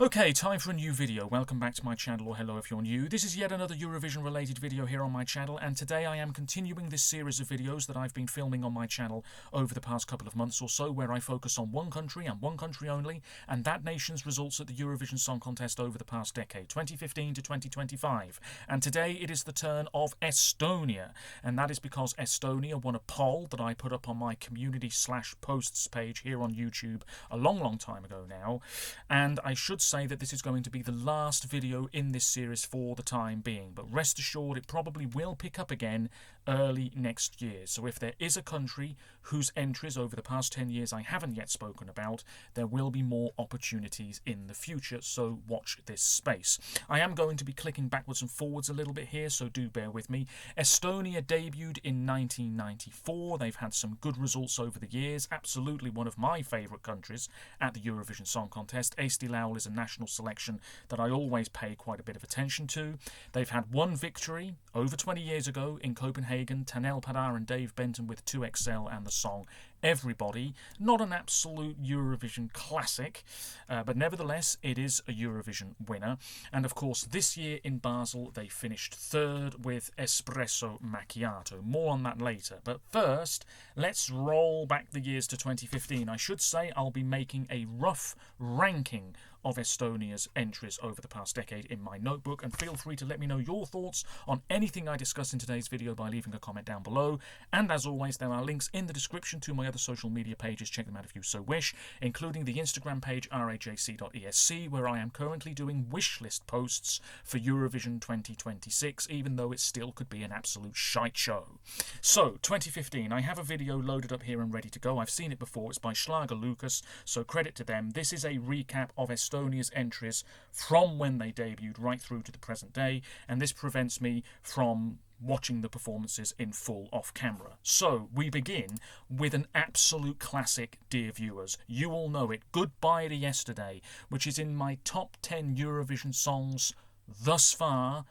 Okay, time for a new video. Welcome back to my channel, or hello if you're new. This is yet another Eurovision related video here on my channel, and today I am continuing this series of videos that I've been filming on my channel over the past couple of months or so, where I focus on one country and one country only, and that nation's results at the Eurovision Song Contest over the past decade, 2015 to 2025. And today it is the turn of Estonia, and that is because Estonia won a poll that I put up on my community/posts page here on YouTube a long time ago now, and I should say that this is going to be the last video in this series for the time being, but rest assured it probably will pick up again early next year. So if there is a country whose entries over the past 10 years I haven't yet spoken about, there will be more opportunities in the future, so watch this space. I am going to be clicking backwards and forwards a little bit here, so do bear with me. Estonia debuted in 1994. They've had some good results over the years, absolutely one of my favourite countries at the Eurovision Song Contest. Eesti Laul is a national selection that I always pay quite a bit of attention to. They've had one victory over 20 years ago in Copenhagen, Tanel Padar and Dave Benton with 2XL and the song Everybody. Not an absolute Eurovision classic, but nevertheless it is a Eurovision winner. And of course this year in Basel they finished third with Espresso Macchiato. More on that later, but first let's roll back the years to 2015. I should say I'll be making a rough ranking of Estonia's entries over the past decade in my notebook, and feel free to let me know your thoughts on anything I discuss in today's video by leaving a comment down below. And as always, there are links in the description to my other social media pages, check them out if you so wish, including the Instagram page rahc.esc, where I am currently doing wishlist posts for Eurovision 2026, even though it still could be an absolute shite show. So 2015, I have a video loaded up here and ready to go. I've seen it before. It's by Schlager Lucas, so credit to them. This is a recap of Estonia's entries from when they debuted right through to the present day, and this prevents me from watching the performances in full off camera. So we begin with an absolute classic, dear viewers. You all know it, Goodbye to Yesterday, which is in my top 10 Eurovision songs thus far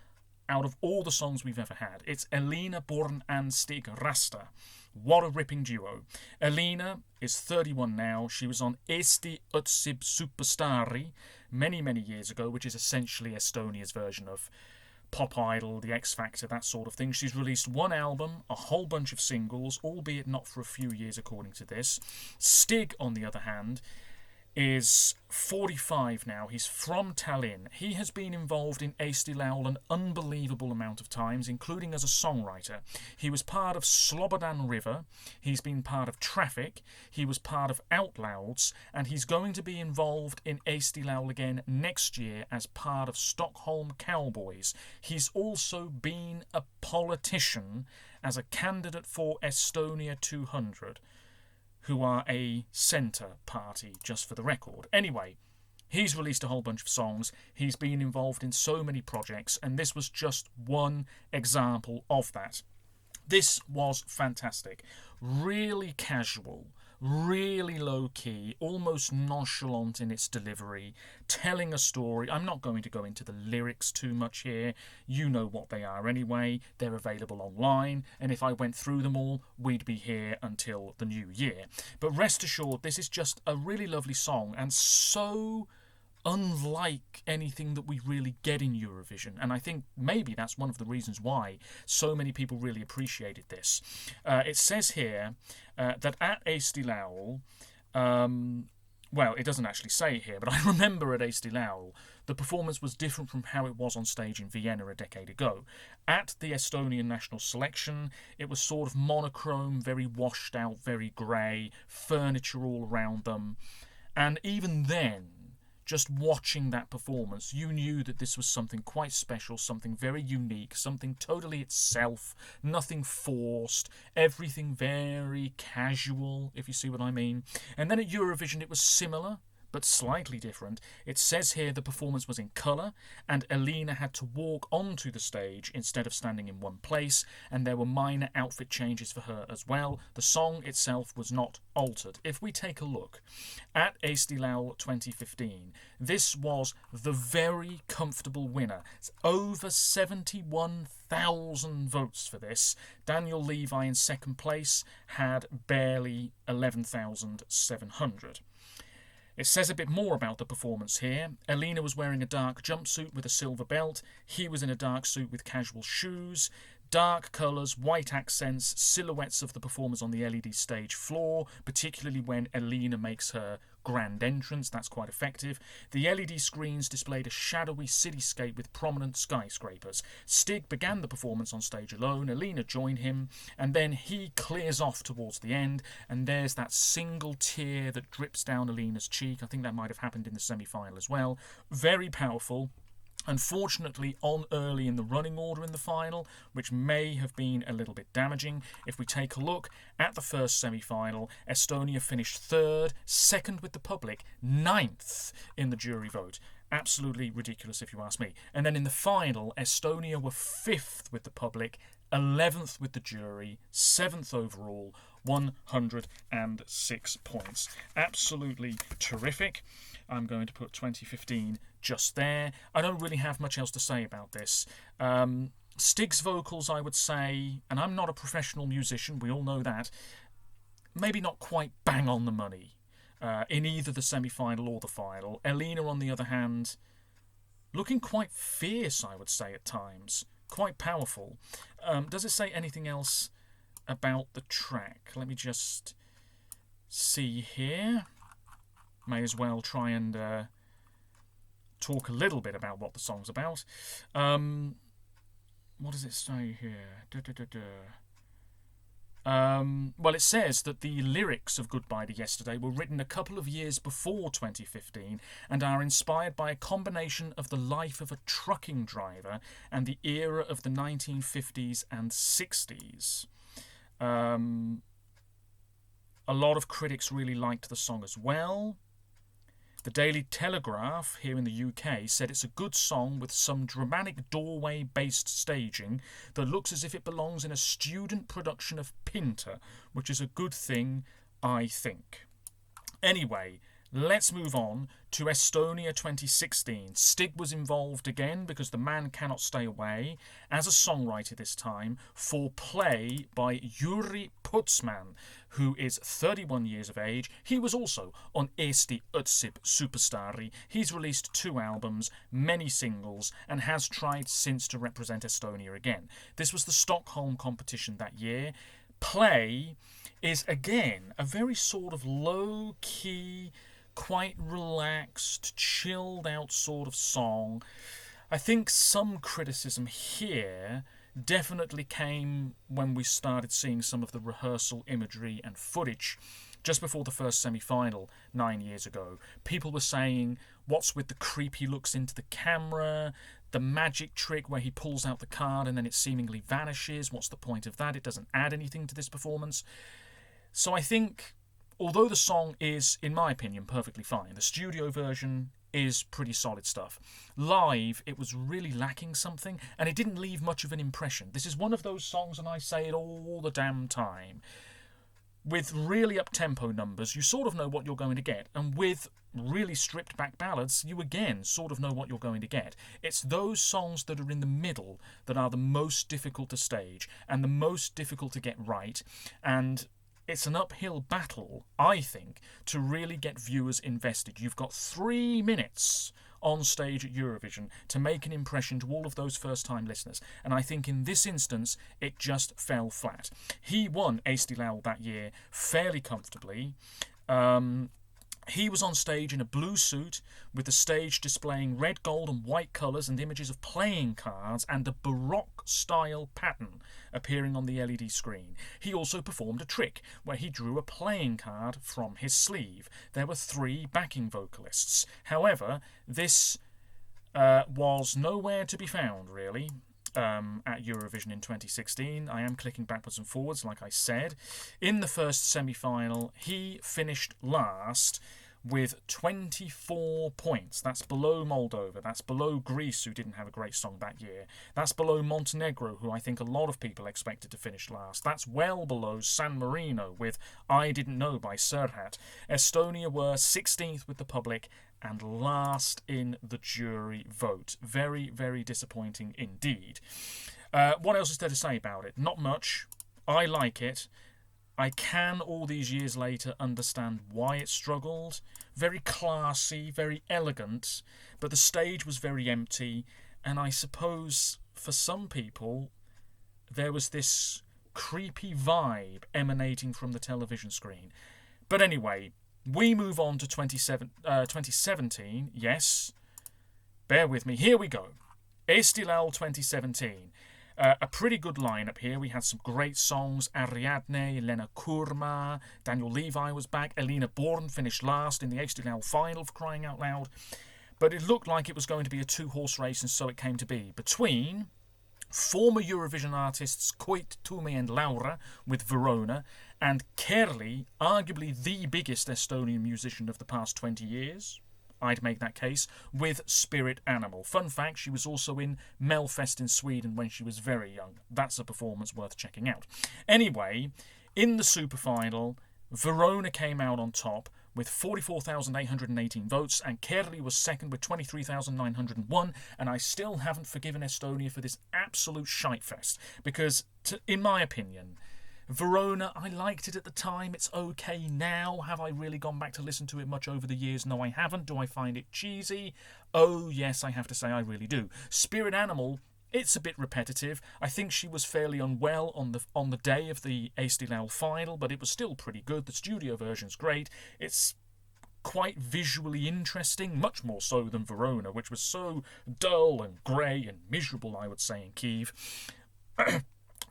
out of all the songs we've ever had. It's Elina Born and Stig Rasta. What a ripping duo. Elina is 31 now. She was on Eesti Otsib Superstari many years ago, which is essentially Estonia's version of Pop Idol, The X Factor, that sort of thing. She's released one album, a whole bunch of singles, albeit not for a few years according to this. Stig, on the other hand, is 45 now. He's from Tallinn. He has been involved in Eesti Laul an unbelievable amount of times, including as a songwriter. He was part of Slobodan River, he's been part of Traffic, he was part of Outlouds, and he's going to be involved in Eesti Laul again next year as part of Stockholm Cowboys. He's also been a politician as a candidate for Estonia 200. Who are a centre party, just for the record. Anyway, he's released a whole bunch of songs, he's been involved in so many projects, and this was just one example of that. This was fantastic. Really casual, really low-key, almost nonchalant in its delivery, telling a story. I'm not going to go into the lyrics too much here. You know what they are anyway. They're available online, and if I went through them all, we'd be here until the new year. But rest assured, this is just a really lovely song, and so unlike anything that we really get in Eurovision, and I think maybe that's one of the reasons why so many people really appreciated this. It says here that at Eesti Laul, well, it doesn't actually say here, but I remember at Eesti Laul the performance was different from how it was on stage in Vienna a decade ago. At the Estonian national selection, it was sort of monochrome, very washed out, very grey, furniture all around them, and even then, just watching that performance, you knew that this was something quite special, something very unique, something totally itself, nothing forced, everything very casual, if you see what I mean. And then at Eurovision it was similar, but slightly different. It says here the performance was in colour, and Elina had to walk onto the stage instead of standing in one place, and there were minor outfit changes for her as well. The song itself was not altered. If we take a look at Eesti Laul 2015, this was the very comfortable winner. It's over 71,000 votes for this. Daniel Levi in second place had barely 11,700. It says a bit more about the performance here. Elina was wearing a dark jumpsuit with a silver belt. He was in a dark suit with casual shoes. Dark colours, white accents, silhouettes of the performers on the LED stage floor, particularly when Elina makes her grand entrance. That's quite effective. The LED screens displayed a shadowy cityscape with prominent skyscrapers. Stig began the performance on stage alone. Elina joined him, and then he clears off towards the end, and there's that single tear that drips down Elina's cheek. I think that might have happened in the semi-final as well. Very powerful. Unfortunately, on early in the running order in the final, which may have been a little bit damaging. If we take a look at the first semi-final, Estonia finished third, second with the public, ninth in the jury vote. Absolutely ridiculous if you ask me. And then in the final, Estonia were fifth with the public, 11th with the jury, 7th overall, 106 points. Absolutely terrific. I'm going to put 2015 just there. I don't really have much else to say about this. Stig's vocals, I would say, and I'm not a professional musician, we all know that, maybe not quite bang on the money in either the semi-final or the final. Elina, on the other hand, looking quite fierce, I would say, at times. Quite powerful. Does it say anything else about the track? Let me just see here. May as well try and talk a little bit about what the song's about. What does it say here? Well, it says that the lyrics of Goodbye to Yesterday were written a couple of years before 2015 and are inspired by a combination of the life of a trucking driver and the era of the 1950s and 60s. A lot of critics really liked the song as well. The Daily Telegraph here in the UK said it's a good song with some dramatic doorway-based staging that looks as if it belongs in a student production of Pinter, which is a good thing, I think. Anyway, let's move on to Estonia 2016. Stig was involved again because the man cannot stay away, as a songwriter this time, for Play by Jüri Putzmann, who is 31 years of age. He was also on Eesti Otsib Superstaari. He's released 2 albums, many singles, and has tried since to represent Estonia again. This was the Stockholm competition that year. Play is, again, a very sort of low-key, quite relaxed, chilled out sort of song. I think some criticism here definitely came when we started seeing some of the rehearsal imagery and footage just before the first semi-final 9 years ago. People were saying, what's with the creepy looks into the camera, the magic trick where he pulls out the card and then it seemingly vanishes, what's the point of that? It doesn't add anything to this performance. So I think, although the song is, in my opinion, perfectly fine, the studio version is pretty solid stuff. Live, it was really lacking something, and it didn't leave much of an impression. This is one of those songs, and I say it all the damn time. With really up-tempo numbers, you sort of know what you're going to get, and with really stripped-back ballads, you again sort of know what you're going to get. It's those songs that are in the middle that are the most difficult to stage, and the most difficult to get right, and it's an uphill battle, I think, to really get viewers invested. You've got 3 minutes on stage at Eurovision to make an impression to all of those first-time listeners. And I think in this instance, it just fell flat. He won Eesti Laul that year fairly comfortably. He was on stage in a blue suit with the stage displaying red, gold and white colours and images of playing cards and a Baroque-style pattern appearing on the LED screen. He also performed a trick where he drew a playing card from his sleeve. There were 3 backing vocalists. However, this was nowhere to be found, really. At Eurovision in 2016. I am clicking backwards and forwards, like I said. In the first semi-final, he finished last with 24 points. That's below Moldova. That's below Greece, who didn't have a great song that year. That's below Montenegro, who I think a lot of people expected to finish last. That's well below San Marino with I Didn't Know by Serhat. Estonia were 16th with the public and last in the jury vote. Very, very disappointing indeed. What else is there to say about it? Not much. I like it. I can, all these years later, understand why it struggled. Very classy, very elegant, but the stage was very empty, and I suppose for some people there was this creepy vibe emanating from the television screen. But anyway, we move on to 2017. Yes, bear with me. Here we go. Estilal 2017. A pretty good lineup here. We had some great songs. Ariadne, Elena Kurma, Daniel Levi was back. Elena Born finished last in the Estilal final, for crying out loud. But it looked like it was going to be a two-horse race, and so it came to be. Between former Eurovision artists Koit, Tume and Laura with Verona, and Kerli, arguably the biggest Estonian musician of the past 20 years. I'd make that case, with Spirit Animal. Fun fact, she was also in Melfest in Sweden when she was very young. That's a performance worth checking out. Anyway, in the super final, Verona came out on top with 44,818 votes, and Kerli was second with 23,901, and I still haven't forgiven Estonia for this absolute shitefest, because, in my opinion, Verona, I liked it at the time, it's okay now. Have I really gone back to listen to it much over the years? No, I haven't. Do I find it cheesy? Oh, yes, I have to say I really do. Spirit Animal, it's a bit repetitive. I think she was fairly unwell on the day of the Estilal final, but it was still pretty good. The studio version's great. It's quite visually interesting, much more so than Verona, which was so dull and grey and miserable, I would say, in Kyiv.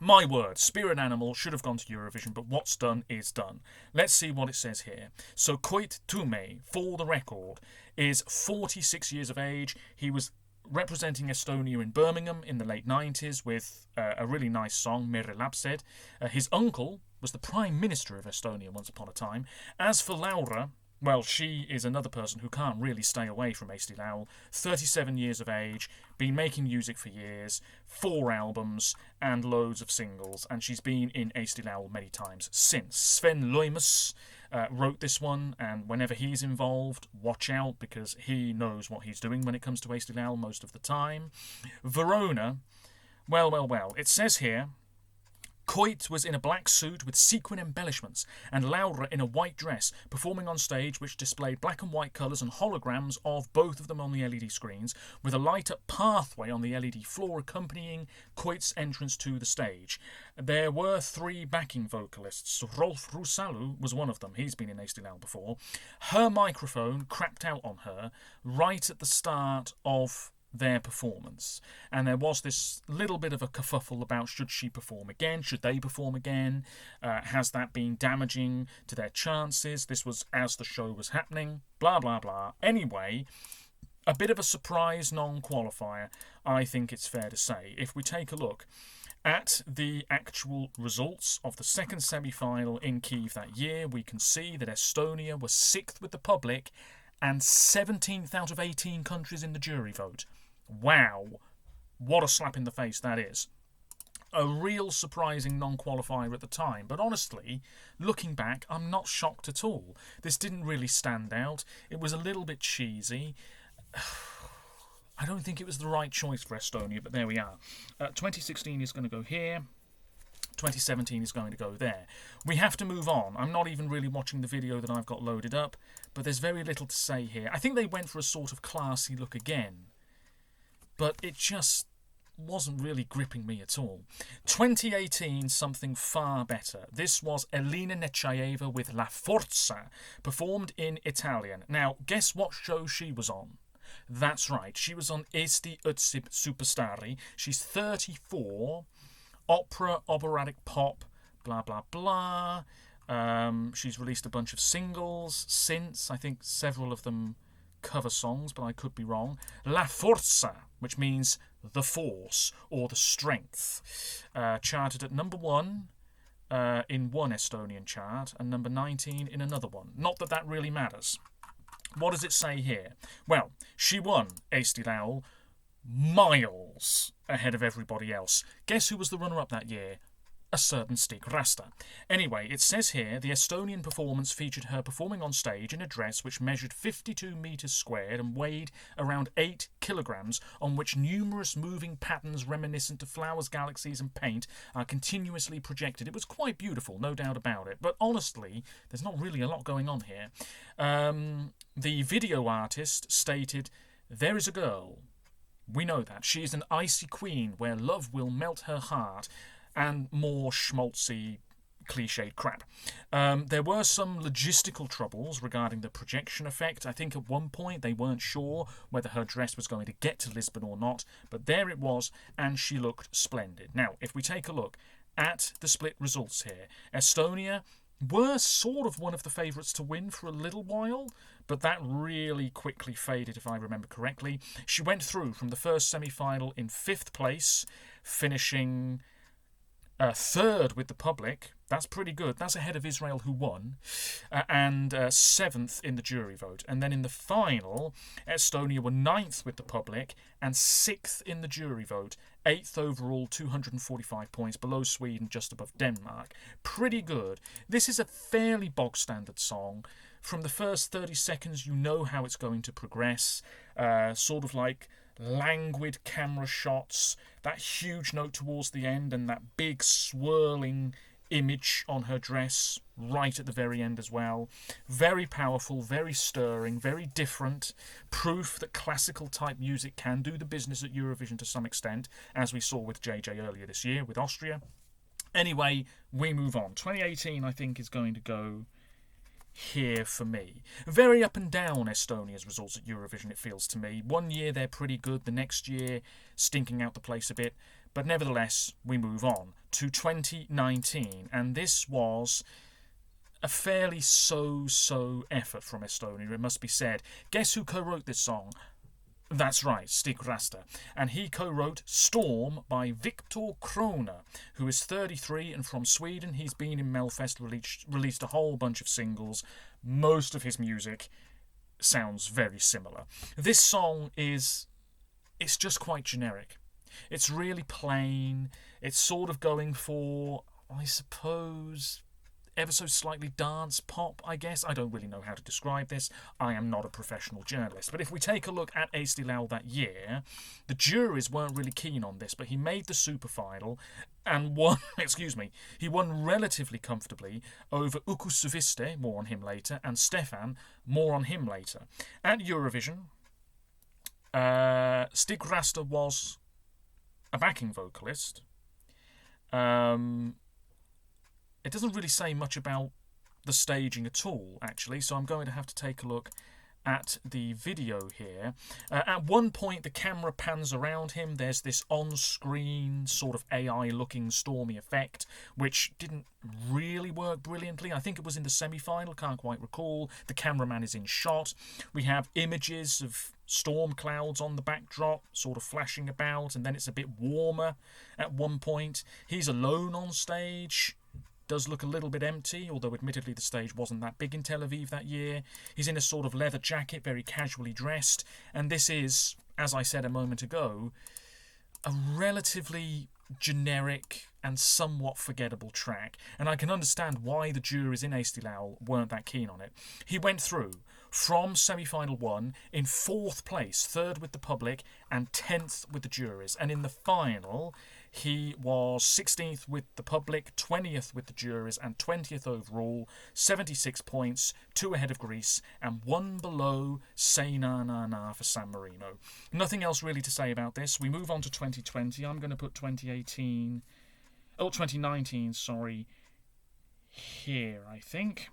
My word, Spirit Animal should have gone to Eurovision, but what's done is done. Let's see what it says here. So Koit Tume, for the record, is 46 years of age. He was representing Estonia in Birmingham in the late 90s with a really nice song, Mere Lapsed. His uncle was the Prime Minister of Estonia once upon a time. As for Laura, well, she is another person who can't really stay away from Estilal. 37 years of age, been making music for years, 4 albums and loads of singles, and she's been in Estilal many times since. Sven Loimus wrote this one, and whenever he's involved, watch out, because he knows what he's doing when it comes to Estilal most of the time. Verona, well, it says here, Koit was in a black suit with sequin embellishments, and Laura in a white dress, performing on stage which displayed black and white colours and holograms of both of them on the LED screens, with a light-up pathway on the LED floor accompanying Koit's entrance to the stage. There were 3 backing vocalists. Rolf Rusalu was one of them. He's been in Estilal before. Her microphone crapped out on her right at the start of their performance, and there was this little bit of a kerfuffle about should she perform again, should they perform again, has that been damaging to their chances. This was as the show was happening, blah blah blah. Anyway, a bit of a surprise non-qualifier, I think it's fair to say. If we take a look at the actual results of the second semi-final in Kyiv that year, we can see that Estonia was 6th with the public and 17th out of 18 countries in the jury vote. Wow, what a slap in the face that is. A real surprising non-qualifier at the time, but honestly, looking back, I'm not shocked at all. This didn't really stand out. It was a little bit cheesy. I don't think it was the right choice for Estonia, but there we are. 2016 is going to go here. 2017 is going to go there. We have to move on. I'm not even really watching the video that I've got loaded up, but there's very little to say here. I think they went for a sort of classy look again, but it just wasn't really gripping me at all. 2018, something far better. This was Elena Nechaeva with La Forza, performed in Italian. Now, guess what show she was on? That's right, she was on Esti Utsib Superstari. She's 34, opera, operatic pop, blah, blah, blah. She's released a bunch of singles since, I think several of them cover songs, but I could be wrong. La Forza, which means the force or the strength, charted at number 1 in one Estonian chart and number 19 in another one. Not that that really matters. What does it say here? Well, she won Estilal miles ahead of everybody else. Guess who was the runner-up that year? a certain Stig Rasta. Anyway, it says here, the Estonian performance featured her performing on stage in a dress which measured 52 metres squared and weighed around 8 kilograms, on which numerous moving patterns reminiscent of flowers, galaxies and paint are continuously projected. It was quite beautiful, no doubt about it, but honestly, there's not really a lot going on here. The video artist stated, "There is a girl. We know that. She is an icy queen where love will melt her heart," and more schmaltzy, cliched crap. There were some logistical troubles regarding the projection effect. I think at one point they weren't sure whether her dress was going to get to Lisbon or not, but there it was, and she looked splendid. Now, if we take a look at the split results here, Estonia were sort of one of the favourites to win for a little while, but that really quickly faded, if I remember correctly. She went through from the first semi-final in 5th place, finishing 3rd with the public. That's pretty good. That's ahead of Israel, who won, and 7th in the jury vote. And then in the final, Estonia were 9th with the public and 6th in the jury vote. 8th overall, 245 points, below Sweden, just above Denmark. Pretty good. This is a fairly bog-standard song. From the first 30 seconds, you know how it's going to progress. Sort of like languid camera shots, that huge note towards the end, and that big swirling image on her dress right at the very end as well. Very powerful, very stirring, very different. Proof that classical type music can do the business at Eurovision to some extent, as we saw with JJ earlier this year with Austria. Anyway, we move on. 2018, I think, is going to go here for me. Very up and down, Estonia's results at Eurovision, it feels to me. One year they're pretty good, the next year stinking out the place a bit. But nevertheless, we move on to 2019, and this was a fairly so-so effort from Estonia, it must be said. Guess who co-wrote this song? That's right, Stig Rasta. And he co-wrote Storm by Viktor Krona, who is 33 and from Sweden. He's been in Melfest, released a whole bunch of singles. Most of his music sounds very similar. This song it's just quite generic. It's really plain. It's sort of going for, I suppose, ever so slightly dance pop, I guess. I don't really know how to describe this. I am not a professional journalist. But if we take a look at Eesti Laul that year, the juries weren't really keen on this, but he made the super final and won, he won relatively comfortably over Uku Suviste, more on him later, and Stefan, more on him later. At Eurovision, Stig Rasta was a backing vocalist. It doesn't really say much about the staging at all, actually, so I'm going to have to take a look at the video here. At one point, the camera pans around him. There's this on-screen sort of AI-looking stormy effect, which didn't really work brilliantly. I think it was in the semi-final, can't quite recall. The cameraman is in shot. We have images of storm clouds on the backdrop, sort of flashing about, and then it's a bit warmer at one point. He's alone on stage. Does look a little bit empty, although admittedly the stage wasn't that big in Tel Aviv that year. He's in a sort of leather jacket, very casually dressed, and this is, as I said a moment ago, a relatively generic and somewhat forgettable track, and I can understand why the juries in Eesti Laul weren't that keen on it. He went through from semi-final 1 in 4th place, 3rd with the public and 10th with the juries, and in the final he was 16th with the public, 20th with the juries, and 20th overall, 76 points, 2 ahead of Greece, and 1 below Say Na Na Na for San Marino. Nothing else really to say about this. We move on to 2020. I'm going to put 2019, here, I think.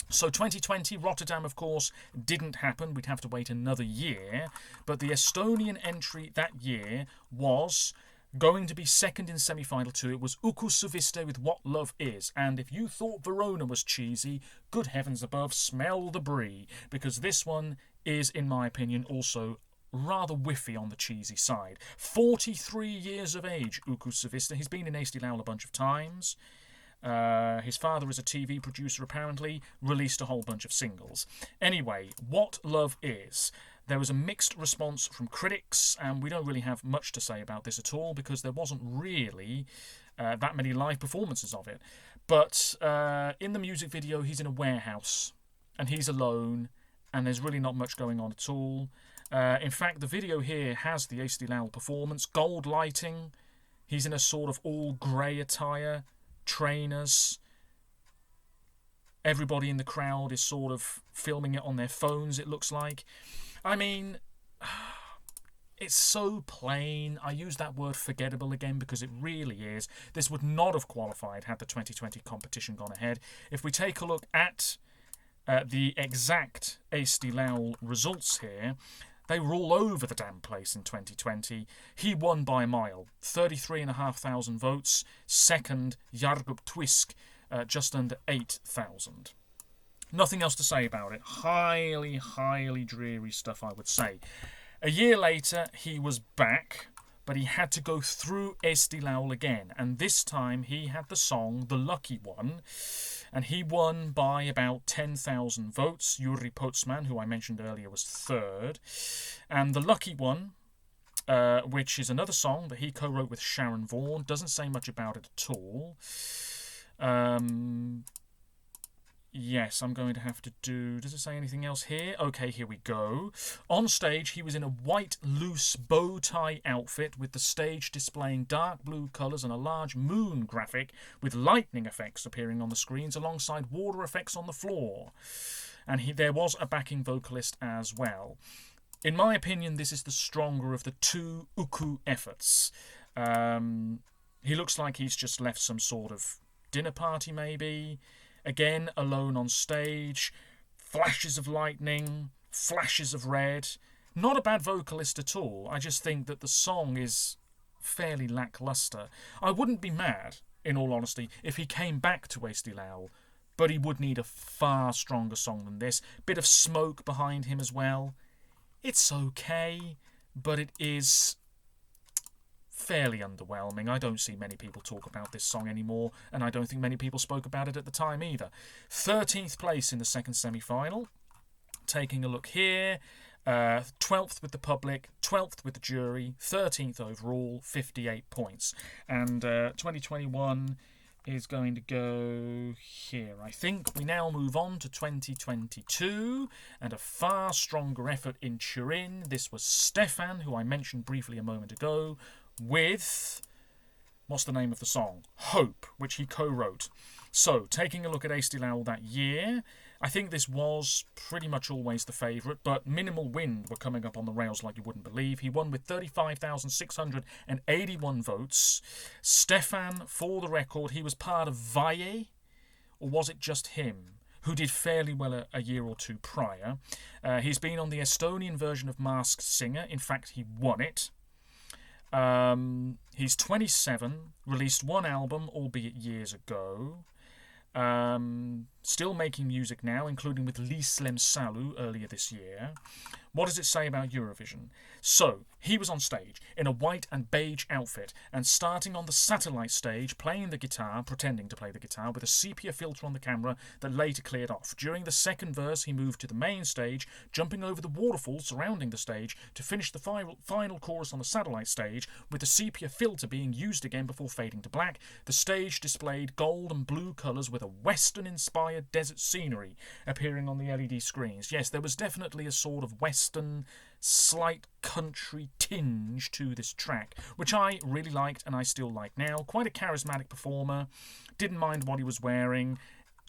So 2020, Rotterdam, of course, didn't happen. We'd have to wait another year. But the Estonian entry that year was going to be second in semi-final 2. It was Uku Suviste with What Love Is. And if you thought Verona was cheesy, good heavens above, smell the brie. Because this one is, in my opinion, also rather whiffy on the cheesy side. 43 years of age, Uku Suviste. He's been in Eesti Laul a bunch of times. His father is a TV producer, apparently, released a whole bunch of singles. Anyway, What Love Is. There was a mixed response from critics, and we don't really have much to say about this at all because there wasn't really that many live performances of it. But in the music video, he's in a warehouse, and he's alone, and there's really not much going on at all. In fact, the video here has the Esti Lal performance, gold lighting. He's in a sort of all grey attire, trainers. Everybody in the crowd is sort of filming it on their phones, it looks like. I mean, it's so plain. I use that word forgettable again because it really is. This would not have qualified had the 2020 competition gone ahead. If we take a look at the exact Esti Lal results here, they were all over the damn place in 2020. He won by a mile, 33,500 votes. Second, Jargup Twisk, just under 8,000. Nothing else to say about it. Highly, highly dreary stuff, I would say. A year later, he was back, but he had to go through Esti Lal again. And this time, he had the song The Lucky One. And he won by about 10,000 votes. Yuri Potsman, who I mentioned earlier, was third. And The Lucky One, which is another song that he co-wrote with Sharon Vaughan, doesn't say much about it at all. Yes, I'm going to have to do... Does it say anything else here? Okay, here we go. On stage, he was in a white, loose bow tie outfit with the stage displaying dark blue colours and a large moon graphic with lightning effects appearing on the screens alongside water effects on the floor. And there was a backing vocalist as well. In my opinion, this is the stronger of the two Uku efforts. He looks like he's just left some sort of dinner party, maybe. Again, alone on stage, flashes of lightning, flashes of red. Not a bad vocalist at all. I just think that the song is fairly lacklustre. I wouldn't be mad, in all honesty, if he came back to Esti Lal, but he would need a far stronger song than this. Bit of smoke behind him as well. It's okay, but it is fairly underwhelming. I don't see many people talk about this song anymore, and I don't think many people spoke about it at the time either. 13th place in the second semi-final. Taking a look here, 12th with the public, 12th with the jury, 13th overall, 58 points. And 2021 is going to go here. I think we now move on to 2022 and a far stronger effort in Turin. This was Stefan, who I mentioned briefly a moment ago, with, what's the name of the song? Hope, which he co-wrote. So, taking a look at Esti Lal that year, I think this was pretty much always the favourite, but Minimal Wind were coming up on the rails like you wouldn't believe. He won with 35,681 votes. Stefan, for the record, he was part of Valle, or was it just him, who did fairly well a year or two prior. He's been on the Estonian version of Masked Singer. In fact, he won it. He's 27, released one album, albeit years ago. Still making music now, including with Lislem Salu earlier this year. What does it say about Eurovision? So, he was on stage in a white and beige outfit and starting on the satellite stage playing the guitar, pretending to play the guitar, with a sepia filter on the camera that later cleared off. During the second verse, he moved to the main stage, jumping over the waterfall surrounding the stage to finish the final chorus on the satellite stage, with the sepia filter being used again before fading to black. The stage displayed gold and blue colours with a Western-inspired desert scenery appearing on the LED screens. Yes, there was definitely a sort of Western, slight country tinge to this track, which I really liked and I still like now. Quite a charismatic performer. Didn't mind what he was wearing.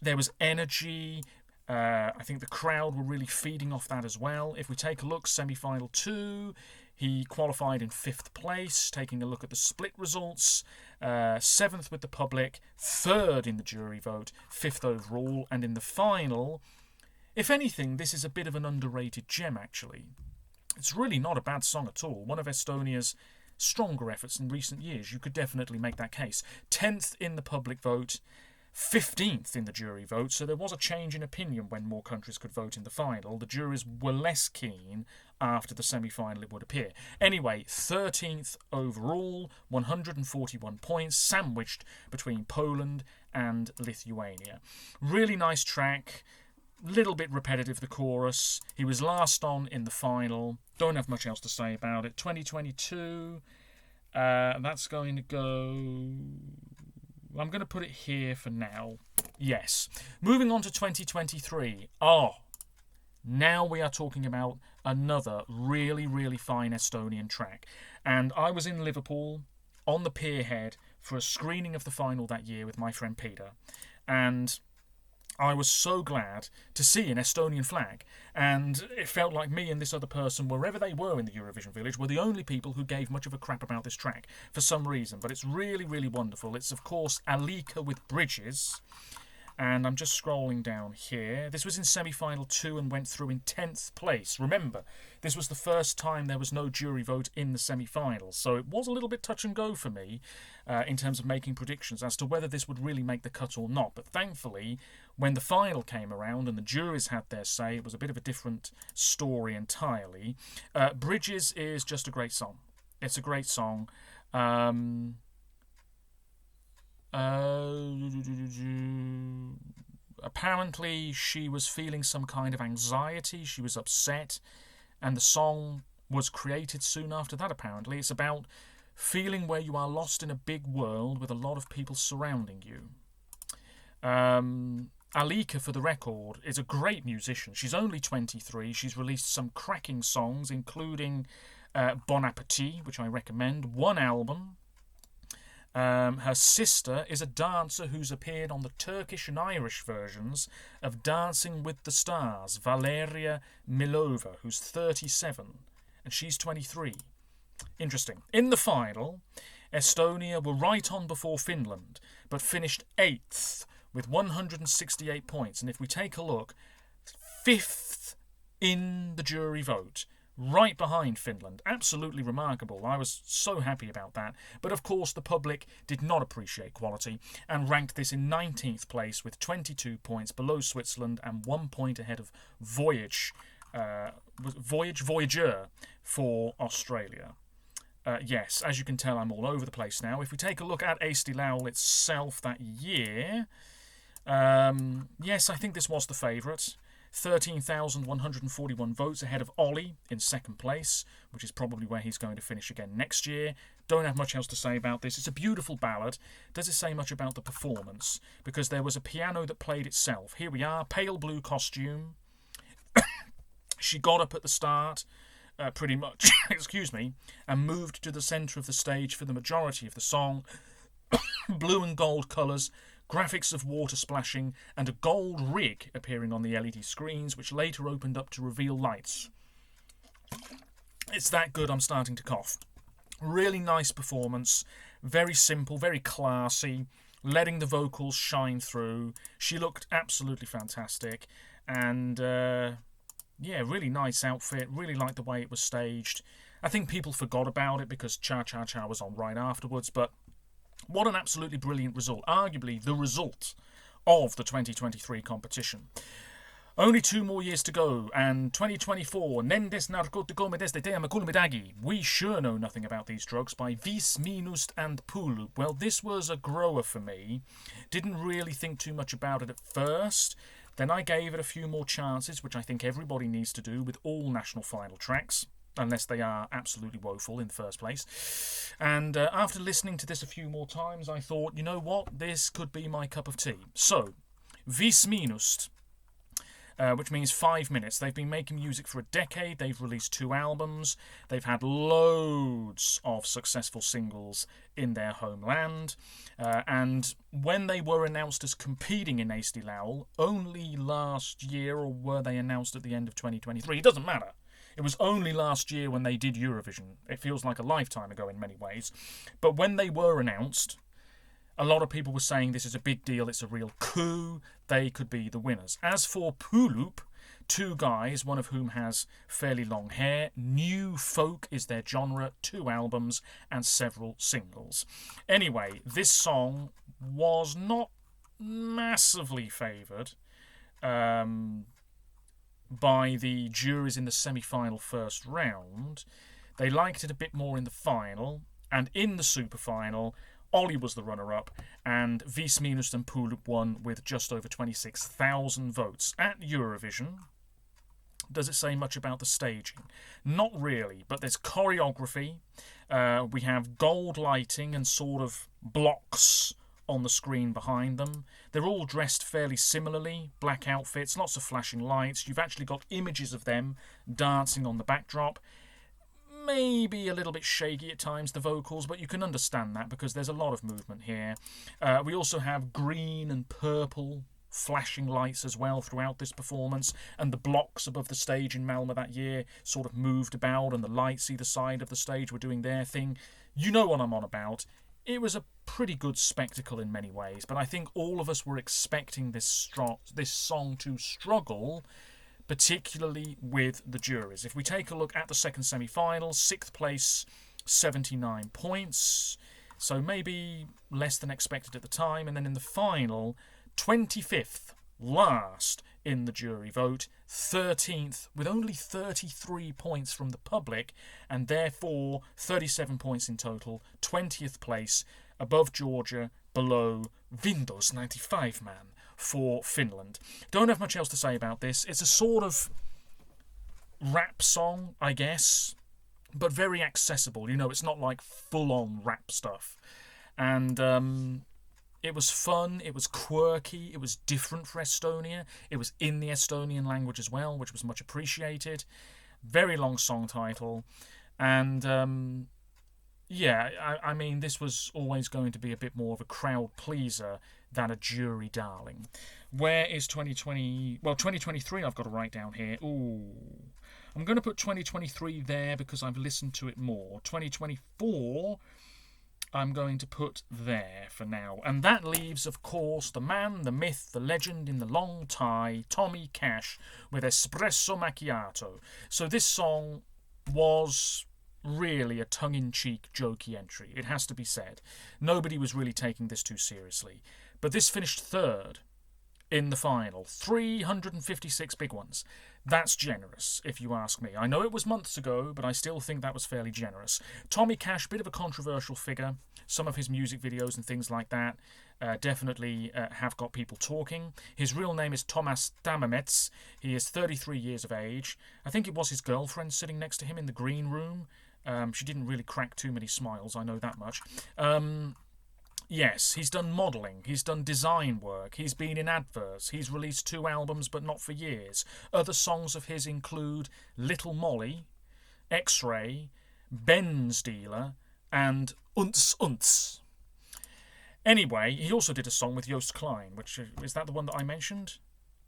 There was energy. I think the crowd were really feeding off that as well. If we take a look, semi-final 2, he qualified in 5th place. Taking a look at the split results, 7th with the public, 3rd in the jury vote, 5th overall, and in the final, if anything, this is a bit of an underrated gem, actually. It's really not a bad song at all. One of Estonia's stronger efforts in recent years. You could definitely make that case. 10th in the public vote, 15th in the jury vote, so there was a change in opinion when more countries could vote in the final. The juries were less keen after the semi-final, it would appear. Anyway, 13th overall, 141 points, sandwiched between Poland and Lithuania. Really nice track. Little bit repetitive, the chorus. He was last on in the final. Don't have much else to say about it. 2022, that's going to go... I'm going to put it here for now. Yes. Moving on to 2023. Now we are talking about another really, really fine Estonian track. And I was in Liverpool on the Pierhead for a screening of the final that year with my friend Peter. And I was so glad to see an Estonian flag, and it felt like me and this other person, wherever they were in the Eurovision village, were the only people who gave much of a crap about this track for some reason. But it's really, really wonderful. It's, of course, Alika with Bridges, and I'm just scrolling down here. This was in semi-final 2 and went through in 10th place. Remember, this was the first time there was no jury vote in the semi-finals, so it was a little bit touch and go for me in terms of making predictions as to whether this would really make the cut or not. But thankfully, when the final came around and the juries had their say, it was a bit of a different story entirely. Bridges is just a great song. It's a great song. Apparently she was feeling some kind of anxiety, she was upset, and the song was created soon after that. Apparently it's about feeling where you are lost in a big world with a lot of people surrounding you. Alika, for the record, is a great musician. She's only 23. She's released some cracking songs, including Bon Appetit, which I recommend, one album. Her sister is a dancer who's appeared on the Turkish and Irish versions of Dancing with the Stars, Valeria Milova, who's 37, and she's 23. Interesting. In the final, Estonia were right on before Finland, but finished 8th with 168 points. And if we take a look, 5th in the jury vote, right behind Finland. Absolutely remarkable. I was so happy about that. But of course, the public did not appreciate quality and ranked this in 19th place with 22 points below Switzerland and 1 point ahead of Voyager for Australia. Yes, as you can tell, I'm all over the place now. If we take a look at Eesti Laul itself that year, yes, I think this was the favourite. 13,141 votes ahead of Ollie in second place, which is probably where he's going to finish again next year. Don't have much else to say about this. It's a beautiful ballad. Does it say much about the performance? Because there was a piano that played itself. Here we are, pale blue costume. She got up at the start, pretty much, excuse me, and moved to the centre of the stage for the majority of the song. Blue and gold colours, graphics of water splashing, and a gold rig appearing on the LED screens, which later opened up to reveal lights. It's that good I'm starting to cough. Really nice performance, very simple, very classy, letting the vocals shine through. She looked absolutely fantastic, and yeah, really nice outfit, really liked the way it was staged. I think people forgot about it because Cha Cha Cha was on right afterwards, but what an absolutely brilliant result. Arguably the result of the 2023 competition. Only 2 more years to go, and 2024, Nendes narkotikomedes de teame kulmidagi. We sure know nothing about these drugs by Vis Minust and Pulu. Well, this was a grower for me. Didn't really think too much about it at first. Then I gave it a few more chances, which I think everybody needs to do with all national final tracks, unless they are absolutely woeful in the first place. And after listening to this a few more times, I thought, you know what, this could be my cup of tea. So, Vis Minust, which means 5 minutes. They've been making music for a decade. They've released 2 albums. They've had loads of successful singles in their homeland. And when they were announced as competing in Eesti Laul, only last year, or were they announced at the end of 2023? It doesn't matter. It was only last year when they did Eurovision. It feels like a lifetime ago in many ways. But when they were announced, a lot of people were saying this is a big deal, it's a real coup, they could be the winners. As for Pulup, 2 guys, one of whom has fairly long hair, new folk is their genre, 2 albums and several singles. Anyway, this song was not massively favoured by the juries in the semi-final first round. They liked it a bit more in the final, and in the super final, Ollie was the runner-up, and Vis Minus den Pulp won with just over 26,000 votes. At Eurovision, does it say much about the staging? Not really, but there's choreography. We have gold lighting and sort of blocks on the screen behind them. They're all dressed fairly similarly, black outfits, lots of flashing lights. You've actually got images of them dancing on the backdrop. Maybe a little bit shaky at times, the vocals, but you can understand that because there's a lot of movement here. We also have green and purple flashing lights as well throughout this performance, and the blocks above the stage in Malmö that year sort of moved about, and the lights either side of the stage were doing their thing. You know what I'm on about. It was a pretty good spectacle in many ways, but I think all of us were expecting this song to struggle, particularly with the juries. If we take a look at the second semi-final, 6th place, 79 points, so maybe less than expected at the time, and then in the final, 25th, last in the jury vote, 13th with only 33 points from the public, and therefore 37 points in total, 20th place, above Georgia, below Windows 95 Man for Finland. Don't have much else to say about this. It's a sort of rap song, I guess, but very accessible. You know, it's not like full-on rap stuff. And it was fun, it was quirky, it was different for Estonia. It was in the Estonian language as well, which was much appreciated. Very long song title. And yeah, I mean, this was always going to be a bit more of a crowd pleaser than a jury darling. Where is 2020? Well, 2023 I've got to write down here. Ooh. I'm going to put 2023 there because I've listened to it more. 2024 I'm going to put there for now. And that leaves, of course, the man, the myth, the legend in the long tie, Tommy Cash, with Espresso Macchiato. So this song was really a tongue-in-cheek, jokey entry, it has to be said. Nobody was really taking this too seriously. But this finished third in the final. 356 big ones. That's generous, if you ask me. I know it was months ago, but I still think that was fairly generous. Tommy Cash, bit of a controversial figure. Some of his music videos and things like that definitely have got people talking. His real name is Tomas Tamamets. He is 33 years of age. I think it was his girlfriend sitting next to him in the green room. She didn't really crack too many smiles, I know that much. Yes, he's done modelling, he's done design work, he's been in adverts, he's released 2 albums but not for years. Other songs of his include Little Molly, X-Ray, Ben's Dealer, and Unts Unts. Anyway, he also did a song with Joost Klein, which, is that the one that I mentioned?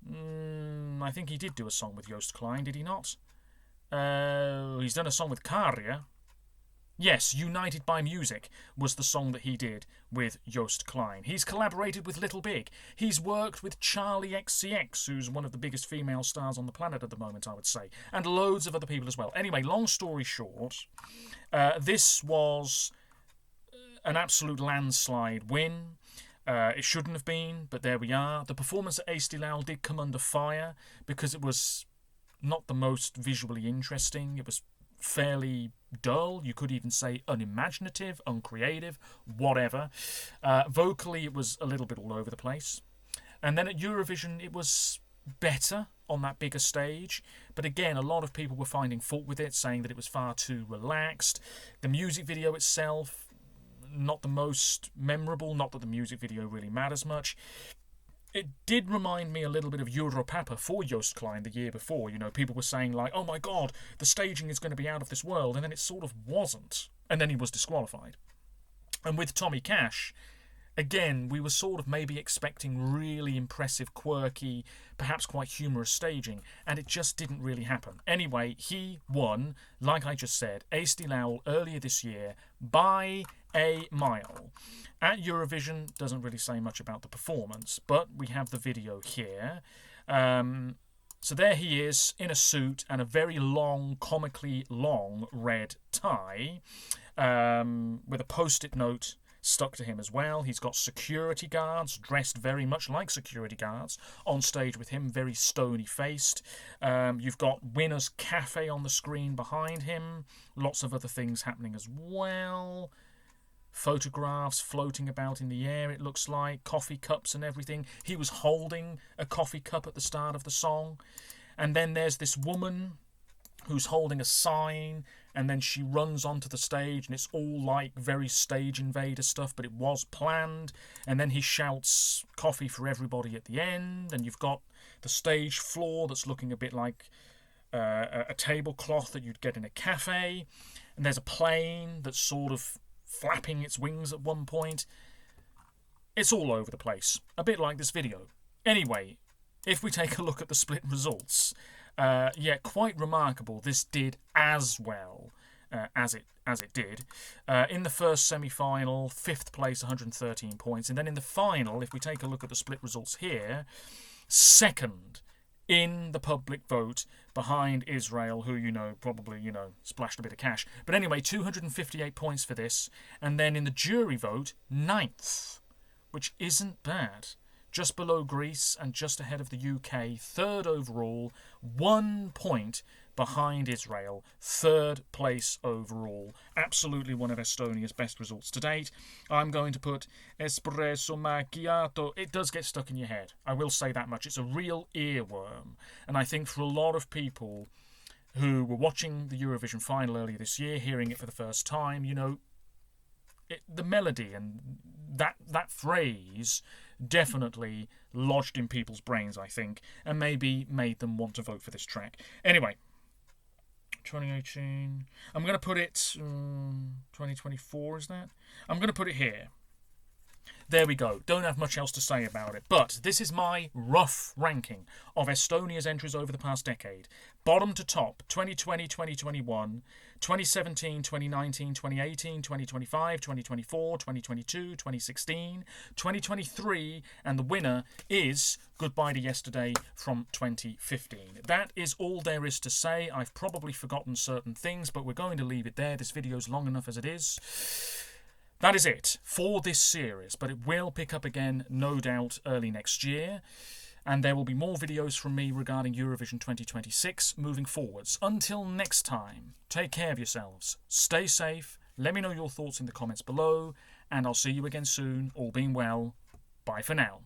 I think he did do a song with Joost Klein, did he not? He's done a song with Karja. Yes, United by Music was the song that he did with Joost Klein. He's collaborated with Little Big. He's worked with Charlie XCX, who's one of the biggest female stars on the planet at the moment, I would say. And loads of other people as well. Anyway, long story short, this was an absolute landslide win. It shouldn't have been, but there we are. The performance at Eesti Laul did come under fire because it was not the most visually interesting. It was fairly dull, you could even say unimaginative, uncreative, whatever. Vocally, it was a little bit all over the place. And then at Eurovision, it was better on that bigger stage. But again, a lot of people were finding fault with it, saying that it was far too relaxed. The music video itself, not the most memorable, not that the music video really matters much. It did remind me a little bit of Europapa for Joost Klein the year before. You know, people were saying like, oh my god, the staging is going to be out of this world, and then it sort of wasn't. And then he was disqualified. And with Tommy Cash, again, we were sort of maybe expecting really impressive, quirky, perhaps quite humorous staging, and it just didn't really happen. Anyway, he won, like I just said, Eesti Laul earlier this year by a mile. At Eurovision, doesn't really say much about the performance, but we have the video here. So there he is in a suit and a very long, comically long red tie, with a post-it note stuck to him as well. He's got security guards dressed very much like security guards on stage with him, very stony-faced. You've got Winner's Cafe on the screen behind him. Lots of other things happening as well. photographs floating about in the air, it looks like, coffee cups and everything. He was holding a coffee cup at the start of the song. And then there's this woman who's holding a sign, and then she runs onto the stage, and it's all like very stage invader stuff, but it was planned. And then he shouts coffee for everybody at the end, and you've got the stage floor that's looking a bit like a tablecloth that you'd get in a cafe, and there's a plane that's sort of flapping its wings at one point. It's all over the place, a bit like this video. Anyway, if we take a look at the split results, yeah, quite remarkable. This did as well as it did. In the first semi-final, 5th place, 113 points. And then in the final, if we take a look at the split results here, 2nd in the public vote behind Israel, who, probably, splashed a bit of cash. But anyway, 258 points for this. And then in the jury vote, 9th, which isn't bad. Just below Greece and just ahead of the UK, 3rd overall, 1 point behind Israel, 3rd place overall. Absolutely one of Estonia's best results to date. I'm going to put espresso macchiato. It does get stuck in your head. I will say that much. It's a real earworm. And I think for a lot of people who were watching the Eurovision final earlier this year, hearing it for the first time, the melody and that phrase definitely lodged in people's brains, I think, and maybe made them want to vote for this track. Anyway, 2018. I'm going to put it 2024, is that? I'm going to put it here. There we go. Don't have much else to say about it. But this is my rough ranking of Estonia's entries over the past decade. Bottom to top, 2020, 2021, 2017, 2019, 2018, 2025, 2024, 2022, 2016, 2023, and the winner is Goodbye to Yesterday from 2015. That is all there is to say. I've probably forgotten certain things, but we're going to leave it there. This video's long enough as it is. That is it for this series, but it will pick up again, no doubt, early next year. And there will be more videos from me regarding Eurovision 2026 moving forwards. Until next time, take care of yourselves, stay safe, let me know your thoughts in the comments below, and I'll see you again soon, all being well. Bye for now.